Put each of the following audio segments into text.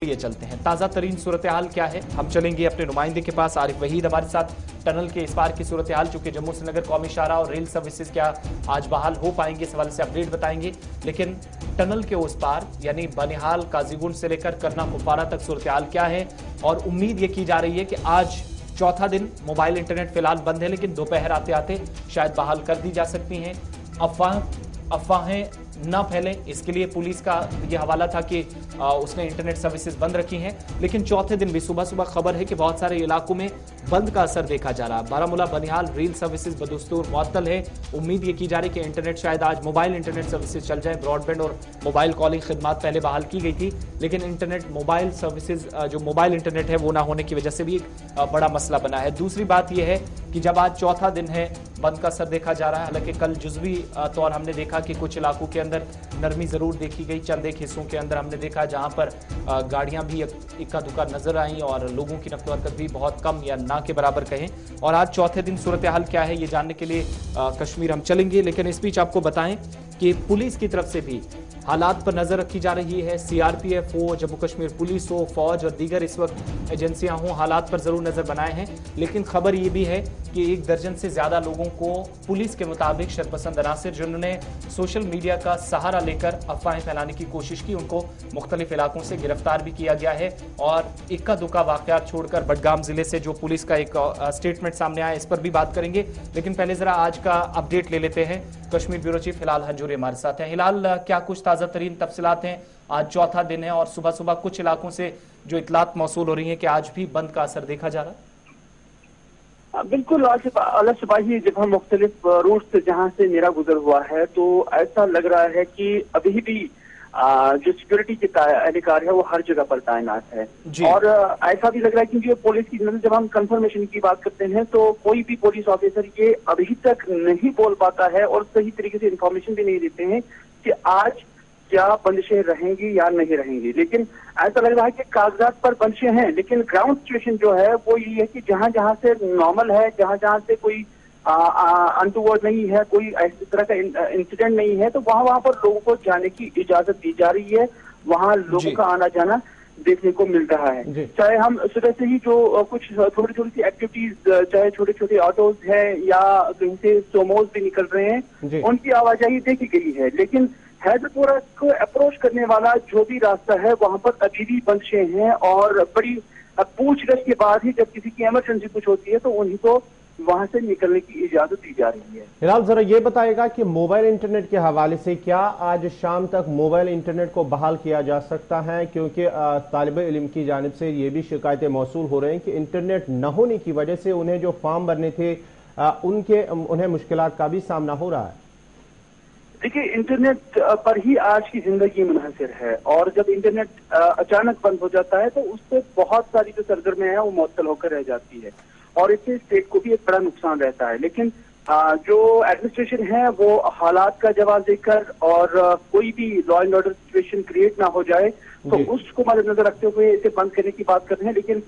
ये चलते हैं ताजा तरीन सूरत हाल क्या है। हम चलेंगे अपने नुमाइंदे के पास। आरिफ वहीद हमारे साथ टनल के इस पार की सूरत हाल, चूंकि जम्मू श्रीनगर कौमी शाहराह और रेल सर्विसेज क्या आज बहाल हो पाएंगे, इस हवाले से अपडेट बताएंगे। लेकिन टनल के उस पार यानी बनिहाल काजीगुंड से लेकर करना कुपवारा तक सूरत हाल क्या है। और उम्मीद ये की जा रही है कि आज चौथा दिन मोबाइल इंटरनेट फिलहाल बंद है, लेकिन दोपहर आते आते शायद बहाल कर दी जा सकती हैं। अफवाहें न फैलें, इसके लिए पुलिस का यह हवाला था कि उसने इंटरनेट सर्विसेज बंद रखी हैं। लेकिन चौथे दिन भी सुबह सुबह खबर है कि बहुत सारे इलाकों में बंद का असर देखा जा रहा है। बारामूला बनिहाल रेल सर्विसेज बदस्तूर मुअत्तल है। उम्मीद ये की जा रही है कि इंटरनेट शायद आज मोबाइल इंटरनेट सर्विसेज चल जाए। ब्रॉडबैंड और मोबाइल कॉलिंग खिदमात पहले बहाल की गई थी, लेकिन इंटरनेट मोबाइल सर्विसेज जो मोबाइल इंटरनेट है वो ना होने की वजह से भी एक बड़ा मसला बना है। दूसरी बात यह है कि जब आज चौथा दिन है बंद का असर देखा जा रहा है। हालांकि कल जुज़वी तौर हमने देखा कि कुछ इलाकों के अंदर नरमी जरूर देखी गई, चंद एक हिस्सों के अंदर हमने देखा जहां पर गाड़ियां भी इक्का दुक्का नजर आई और लोगों की नक़्ल हरकत भी बहुत कम या ना के बराबर कहें। और आज चौथे दिन सूरत हाल क्या है ये जानने के लिए कश्मीर हम चलेंगे। लेकिन इस बीच आपको बताएं कि पुलिस की तरफ से भी हालात पर नजर रखी जा रही है। सीआरपीएफ हो, जम्मू कश्मीर पुलिस हो, फौज और दीगर इस वक्त एजेंसियां हों, हालात पर जरूर नजर बनाए हैं। लेकिन खबर यह भी है कि 1 दर्जन से ज्यादा लोगों को पुलिस के मुताबिक शरपसंद अनासिर जिन्होंने सोशल मीडिया का सहारा लेकर अफवाहें फैलाने की कोशिश की, उनको मुख्तलिफ इलाकों से गिरफ्तार भी किया गया है। और इक्का दुक्का वाकयात छोड़कर बडगाम जिले से जो पुलिस का एक स्टेटमेंट सामने आया, इस पर भी बात करेंगे। लेकिन पहले जरा आज का अपडेट ले लेते हैं। कश्मीर ब्यूरो चीफ हिलाल हंजूरी हमारे साथ हैं। हिलाल, क्या कुछ ताजा तरीन तफसीलात हैं? आज चौथा दिन है और सुबह सुबह कुछ इलाकों से जो इतलात मौसूल हो रही है कि आज भी बंद का असर देखा जा रहा है। बिल्कुल, आज सुबह ही जब हम मुख्तलिफ रूट से जहां से मेरा गुजर हुआ है तो ऐसा लग रहा है कि अभी भी जो सिक्योरिटी के एहलकार है वो हर जगह पर तैनात है। और ऐसा भी लग रहा है क्योंकि पुलिस की जब हम कंफर्मेशन की बात करते हैं तो कोई भी पुलिस ऑफिसर ये अभी तक नहीं बोल पाता है और सही तरीके से इंफॉर्मेशन भी नहीं देते हैं कि आज क्या बंदिशें रहेंगी या नहीं रहेंगी। लेकिन ऐसा लग रहा है कि कागजात पर बंदिशें हैं, लेकिन ग्राउंड सिचुएशन जो है वो ये है कि जहां जहां से नॉर्मल है, जहां जहां से कोई अनटूवर्ड नहीं है, कोई इस तरह का इंसिडेंट नहीं है, तो वहां पर लोगों को जाने की इजाजत दी जा रही है। वहां लोगों का आना जाना देखने को मिल रहा है। चाहे हम सुबह से ही जो कुछ थोड़ी थोड़ी सी एक्टिविटीज, चाहे छोटे छोटे ऑटोज है या कहीं से सोमोज भी निकल रहे हैं, उनकी आवाजाही देखी गई है। लेकिन हैदरपुरा को अप्रोच करने वाला जो भी रास्ता है वहां पर अभी भी बंदिशें हैं और बड़ी पूछगछ के बाद ही जब किसी की इमरजेंसी कुछ होती है तो उन्हीं को वहां से निकलने की इजाजत दी जा रही है। हिलाल, जरा ये बताएगा कि मोबाइल इंटरनेट के हवाले से क्या आज शाम तक मोबाइल इंटरनेट को बहाल किया जा सकता है? क्योंकि तालिब इल्म की जानिब से ये भी शिकायतें मौसूल हो रही हैं कि इंटरनेट न होने की वजह से उन्हें जो फॉर्म भरने थे उन्हें मुश्किलात का भी सामना हो रहा है। देखिए, इंटरनेट पर ही आज की जिंदगी मुनहसर है और जब इंटरनेट अचानक बंद हो जाता है तो उससे बहुत सारी जो सरगर्मियां हैं वो मुअत्तल होकर रह जाती है और इससे स्टेट को भी एक बड़ा नुकसान रहता है। लेकिन जो एडमिनिस्ट्रेशन है वो हालात का जवाब देकर और कोई भी law and order situation create ना हो जाए तो उसको मद्देनजर रखते हुए इसे बंद करने की बात कर रहे हैं। लेकिन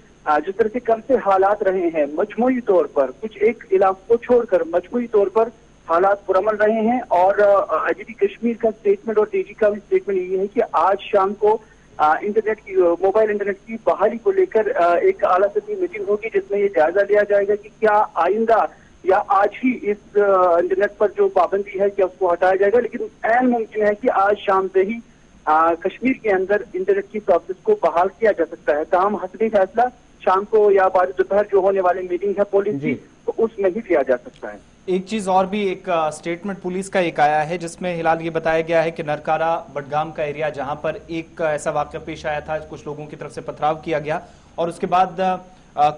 जिस तरह से कल से हालात रहे हैं, मजमूई तौर पर कुछ एक इलाकों को छोड़कर मजमूई तौर पर हालात पुरअमन रहे हैं। और आईजीपी कश्मीर का स्टेटमेंट और डीजी का भी स्टेटमेंट ये है कि आज शाम को इंटरनेट की, मोबाइल इंटरनेट की बहाली को लेकर एक आला सतही मीटिंग होगी जिसमें ये जायजा लिया जाएगा कि क्या आइंदा या आज ही इस इंटरनेट पर जो पाबंदी है क्या उसको हटाया जाएगा। लेकिन ऐन मुमकिन है कि आज शाम से ही कश्मीर के अंदर इंटरनेट की सर्विस को बहाल किया जा सकता है। ताहम हसबी फैसला शाम को या बाद दोपहर जो होने वाली मीटिंग है पुलिस की, तो उसमें ही लिया जा सकता है। एक चीज और भी, एक स्टेटमेंट पुलिस का एक आया है जिसमें हिलाल ये बताया गया है कि नरकारा बडगाम का एरिया जहां पर एक ऐसा वाकया पेश आया था, कुछ लोगों की तरफ से पथराव किया गया और उसके बाद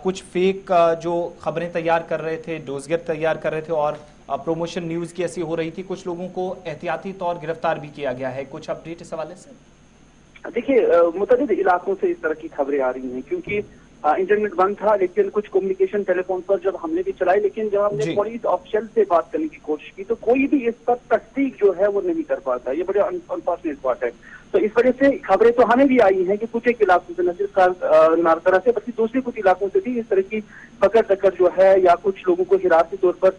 कुछ फेक जो खबरें तैयार कर रहे थे, डोजियर तैयार कर रहे थे और प्रोमोशन न्यूज की ऐसी हो रही थी, कुछ लोगों को एहतियाती तौर गिरफ्तार भी किया गया है। कुछ अपडेट इस हवाले से? देखिए, मुतअद्दिद इलाकों से इस तरह की खबरें आ रही हैं क्योंकि इंटरनेट बंद था, लेकिन कुछ कम्युनिकेशन टेलीफोन पर जब हमने भी चलाई, लेकिन जब हमने पुलिस ऑफिशियल से बात करने की कोशिश की तो कोई भी इस पर तस्दीक जो है वो नहीं कर पाता। ये बड़े अनफॉर्चुनेट बात है। तो इस वजह से खबरें तो हमें भी आई हैं कि कुछ एक इलाकों से, न सिर्फ नारकरा से बल्कि दूसरे कुछ इलाकों से भी इस तरह की पकड़ दकड़ जो है या कुछ लोगों को हिरासती तौर पर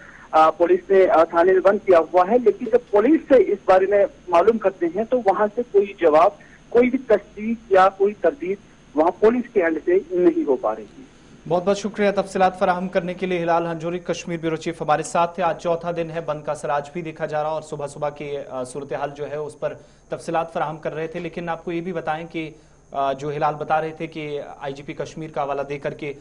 पुलिस ने थाने में बंद किया हुआ है। लेकिन जब पुलिस से इस बारे में मालूम करते हैं तो वहां से कोई जवाब, कोई भी तस्दीक या कोई तरदीद वहाँ पुलिस के एंड से नहीं हो पा रही है। बहुत बहुत शुक्रिया तफसीलात फराहम करने के लिए। हिलाल हंजूरी, कश्मीर ब्यूरो चीफ हमारे साथ थे। आज चौथा दिन है, बंद का असर आज भी देखा जा रहा और सुबह सुबह की सूरत हाल जो है उस पर तफसीलात फराहम कर रहे थे। लेकिन आपको ये भी बताएं कि जो हिलाल बता रहे थे कि आईजीपी कश्मीर का हवाला देकर के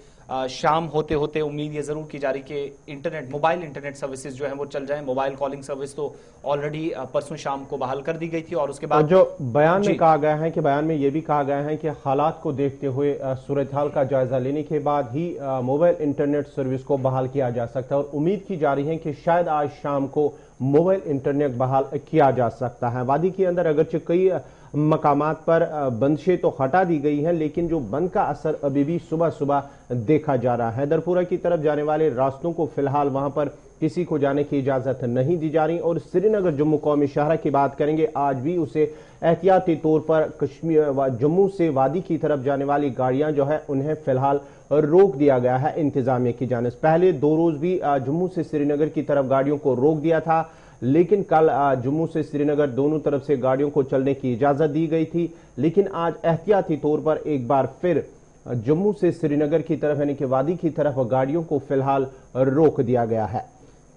शाम होते होते उम्मीद ये जरूर की जा रही कि मोबाइल इंटरनेट सर्विसेज जो है वो चल जाए। मोबाइल कॉलिंग सर्विस तो ऑलरेडी परसों शाम को बहाल कर दी गई थी और उसके बाद जो बयान में कहा गया है कि बयान में ये भी कहा गया है कि हालात को देखते हुए सूरत हाल का जायजा लेने के बाद ही मोबाइल इंटरनेट सर्विस को बहाल किया जा सकता है और उम्मीद की जा रही है कि शायद आज शाम को मोबाइल इंटरनेट बहाल किया जा सकता है। वादी के अंदर अगरचे कई मकामात पर बंदिशें तो हटा दी गई हैं, लेकिन जो बंद का असर अभी भी सुबह सुबह देखा जा रहा है। दरपुरा की तरफ जाने वाले रास्तों को फिलहाल वहां पर किसी को जाने की इजाजत नहीं दी जा रही और श्रीनगर जम्मू कौमी शाहरा की बात करेंगे, आज भी उसे एहतियाती तौर पर कश्मीर जम्मू से वादी की तरफ जाने वाली गाड़ियां जो है उन्हें फिलहाल रोक दिया गया है इंतजामिया की जानिब। पहले 2 रोज भी जम्मू से श्रीनगर की तरफ गाड़ियों को रोक दिया था, लेकिन कल जम्मू से श्रीनगर दोनों तरफ से गाड़ियों को चलने की इजाजत दी गई थी। लेकिन आज एहतियाती तौर पर एक बार फिर जम्मू से श्रीनगर की तरफ यानी कि वादी की तरफ गाड़ियों को फिलहाल रोक दिया गया है।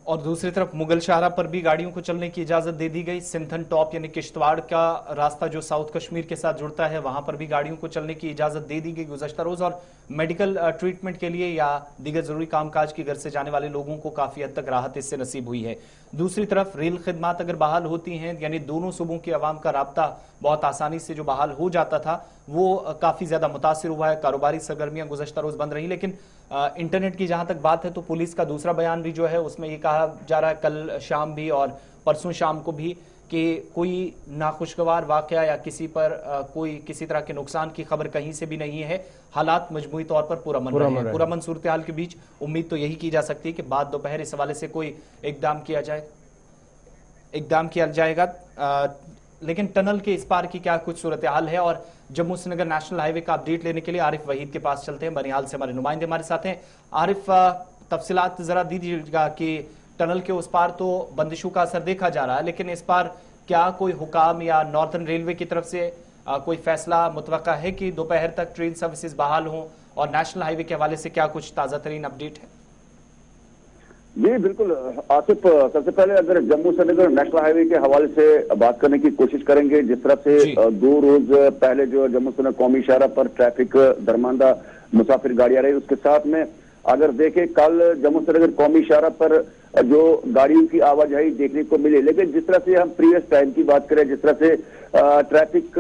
और दूसरी तरफ मुगल शाहरा पर भी गाड़ियों को चलने की इजाजत दे दी गई। सिंथन टॉप यानी किश्तवाड़ का रास्ता जो साउथ कश्मीर के साथ जुड़ता है वहां पर भी गाड़ियों को चलने की इजाजत दे दी गई गुज़श्ता रोज। और मेडिकल ट्रीटमेंट के लिए या दीगर जरूरी कामकाज के घर से जाने वाले लोगों को काफी हद तक राहत इससे नसीब हुई है। दूसरी तरफ रेल खिदमात अगर बहाल होती हैं यानी दोनों सूबों की आवाम का राब्ता बहुत आसानी से जो बहाल हो जाता था वो काफी ज्यादा मुतासिर हुआ है। कारोबारी सरगर्मियां गुज़श्ता रोज बंद रही। लेकिन इंटरनेट की जहां तक बात है तो पुलिस का दूसरा बयान भी जो है उसमें ये कहा जा रहा है कल शाम भी और परसों शाम को भी कि कोई नाखुशगवार वाकया या किसी पर कोई किसी तरह के नुकसान की खबर कहीं से भी नहीं है। हालात मजमूई तौर पर पुरअमन सूरत हाल के बीच उम्मीद तो यही की जा सकती है कि बाद दोपहर इस हवाले से कोई इकदाम किया जाएगा। लेकिन टनल के इस पार की क्या कुछ सूरत हाल है और जम्मू श्रीनगर नेशनल हाईवे का अपडेट लेने के लिए आरिफ वहीद के पास चलते हैं। बनिहाल से हमारे नुमाइंदे हमारे साथ हैं। आरिफ, तफसीलात जरा दीजिएगा कि टनल के उस पार तो बंदिशों का असर देखा जा रहा है, लेकिन इस पार क्या कोई हुकाम या नॉर्दर्न रेलवे की तरफ से कोई फैसला मुतवक्का है कि दोपहर तक ट्रेन सर्विसेज बहाल हों और नेशनल हाईवे के हवाले से क्या कुछ ताजा तरीन अपडेट है? जी बिल्कुल आसिफ, सबसे पहले अगर जम्मू श्रीनगर नेशनल हाईवे के हवाले से बात करने की कोशिश करेंगे, जिस तरह से 2 रोज पहले जो जम्मू श्रीनगर कौमी शाहरा पर ट्रैफिक दरमांदा मुसाफिर गाड़ियां रही, उसके साथ में अगर देखें कल जम्मू श्रीनगर कौमी शाहरा पर जो गाड़ियों की आवाजाही देखने को मिली। लेकिन जिस तरह से हम प्रीवियस टाइम की बात करें, जिस तरह से ट्रैफिक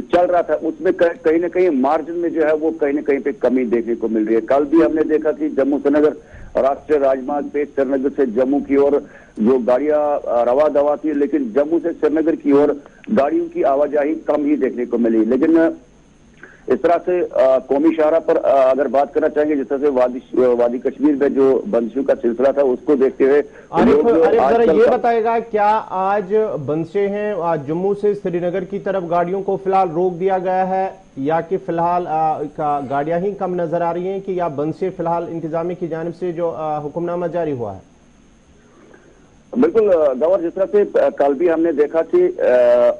चल रहा था, उसमें कहीं ना कहीं मार्जिन में जो है वो कहीं ना कहीं पे कमी देखने को मिल रही है। कल भी हमने देखा कि जम्मू श्रीनगर राष्ट्रीय राजमार्ग पे श्रीनगर से जम्मू की ओर जो गाड़ियां रवा दवा थी, लेकिन जम्मू से श्रीनगर की ओर गाड़ियों की आवाजाही कम ही देखने को मिली। लेकिन इस तरह से कौमी शाहरा पर अगर बात करना चाहेंगे, जिस तरह से वादी कश्मीर में जो बंदिशों का सिलसिला था उसको देखते हुए जरा ये बताएगा क्या आज बंदिशें हैं, आज जम्मू से श्रीनगर की तरफ गाड़ियों को फिलहाल रोक दिया गया है या कि फिलहाल गाड़ियां ही कम नजर आ रही हैं कि या बंदिशें फिलहाल इंतजामिया की जानिब से जो हुक्मनामा जारी हुआ है? बिल्कुल गवर, जिस तरह से कल भी हमने देखा कि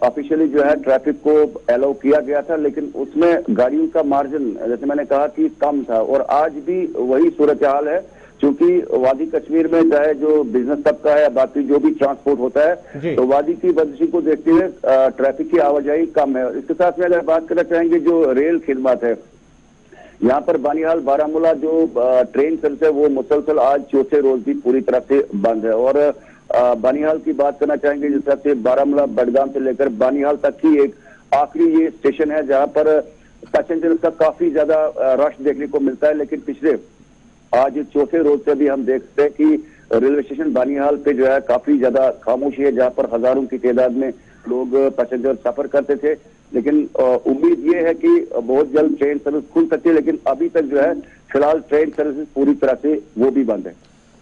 ऑफिशियली जो है ट्रैफिक को अलाउ किया गया था, लेकिन उसमें गाड़ियों का मार्जिन जैसे मैंने कहा कि कम था और आज भी वही सूरत हाल है। क्योंकि वादी कश्मीर में चाहे जो बिजनेस तबका है या बाकी जो भी ट्रांसपोर्ट होता है, तो वादी की बंदिशों को देखते हुए ट्रैफिक की आवाजाही कम है। इसके साथ में अगर बात करना चाहेंगे जो रेल खिदमत है, यहाँ पर बानिहाल बारामूला जो ट्रेन सर्विस है वो मुसलसल आज चौथे रोज भी पूरी तरह से बंद है। और बानिहाल की बात करना चाहेंगे, जिस तरह से बारामूला बडगाम से लेकर बानिहाल तक की एक आखिरी ये स्टेशन है जहां पर पैसेंजर का काफी ज्यादा रश देखने को मिलता है। लेकिन पिछले आज चौथे रोज से भी हम देखते हैं कि रेलवे स्टेशन बानिहाल पे जो है काफी ज्यादा खामोशी है, जहां पर हजारों की तादाद में लोग पैसेंजर सफर करते थे। लेकिन उम्मीद ये है कि बहुत जल्द ट्रेन सर्विस खुल सकती है, लेकिन अभी तक जो है फिलहाल ट्रेन सर्विस पूरी तरह से वो भी बंद है।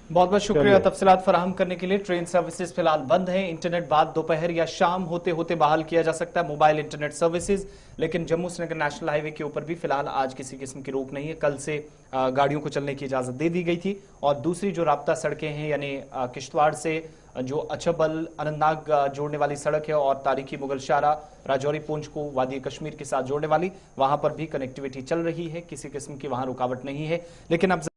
बहुत बहुत शुक्रिया तफसीलात फराहम करने के लिए। ट्रेन सर्विसेज फिलहाल बंद है। इंटरनेट बाद दोपहर या शाम होते होते बहाल किया जा सकता है मोबाइल इंटरनेट सर्विसेज। लेकिन जम्मू श्रीनगर नेशनल हाईवे के ऊपर भी फिलहाल आज किसी किस्म की रोक नहीं है। कल से गाड़ियों को चलने की इजाजत दे दी गई थी और दूसरी जो राब्ता सड़कें हैं यानी किश्तवाड़ से जो अछबल अनंतनाग जोड़ने वाली सड़क है और तारीखी मुगल शारा राजौरी पुंछ को वादी कश्मीर के साथ जोड़ने वाली, वहां पर भी कनेक्टिविटी चल रही है, किसी किस्म की वहां रुकावट नहीं है। लेकिन अब